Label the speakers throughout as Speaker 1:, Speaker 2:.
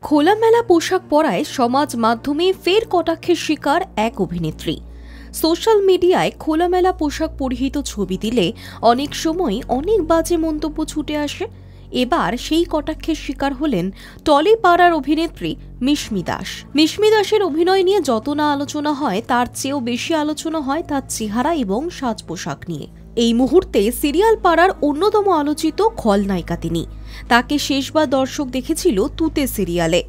Speaker 1: খোলামেলা পোশাক পরায় সমাজ মাধ্যমে ফের কটাক্ষের শিকার এক অভিনেত্রী। সোশ্যাল মিডিয়ায় খোলামেলা পোশাক পরিহিত ছবি দিলে অনেক সময় অনেক বাজে মন্তব্য ছুটে আসে। এবার সেই কটাক্ষের শিকার হলেন টলিপাড়ার অভিনেত্রী মিশমি দাস। মিশমি দাসের অভিনয় নিয়ে যত না আলোচনা হয় তার চেয়েও বেশি আলোচনা হয় তার চেহারা এবং সাজ পোশাক নিয়ে। এই মুহূর্তে সিরিয়াল পাড়ার অন্যতম আলোচিত খলনায়িকা তিনি। তাকে শেষবার দর্শক দেখেছিল তুতে সিরিয়ালে।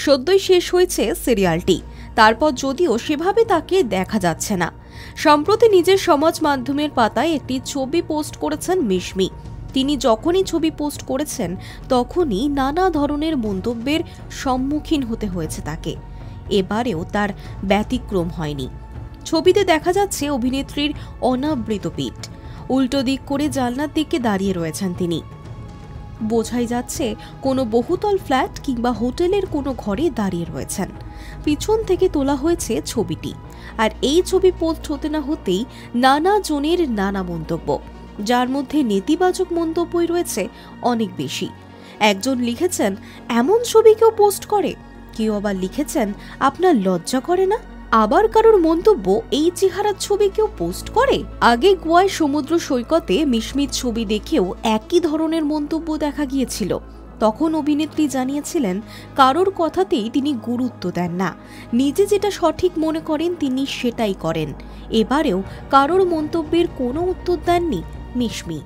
Speaker 1: সদ্যই শেষ হয়েছে সিরিয়ালটি, তারপর যদিও সেভাবে তাকে দেখা যাচ্ছে না। সম্প্রতি নিজের সমাজ মাধ্যমের পাতায় একটি ছবি পোস্ট করেছেন মিশমি। তিনি যখনই ছবি পোস্ট করেছেন তখনই নানা ধরনের মন্তব্যের সম্মুখীন হতে হয়েছে তাকে। এবারেও তার ব্যতিক্রম হয়নি। ছবিতে দেখা যাচ্ছে অভিনেত্রীর অনাবৃত পিঠ, উল্টো দিক করে জানলার দিকে দাঁড়িয়ে রয়েছেন তিনি। বোঝাই যাচ্ছে কোনো বহুতল ফ্ল্যাট কিংবা হোটেলের কোনো ঘরে দাঁড়িয়ে রয়েছেন। পিছন থেকে তোলা হয়েছে ছবিটি, আর এই ছবি পোস্ট হতে না হতেই নানা জনের নানা মন্তব্য, যার মধ্যে নেতিবাচক মন্তব্যই রয়েছে অনেক বেশি। একজন লিখেছেন, এমন ছবি কেউ পোস্ট করে? কেউ আবার লিখেছেন, আপনার লজ্জা করে না? আবার কারোর মন্তব্য, এই চেহারার ছবি কেউ পোস্ট করে? আগে গোয়ায় সমুদ্র সৈকতে মিশমির ছবি দেখেও একই ধরনের মন্তব্য দেখা গিয়েছিল। তখন অভিনেত্রী জানিয়েছিলেন, কারোর কথাতেই তিনি গুরুত্ব দেন না, নিজে যেটা সঠিক মনে করেন তিনি সেটাই করেন। এবারেও কারোর মন্তব্যের কোনো উত্তর দেননি মিশমি।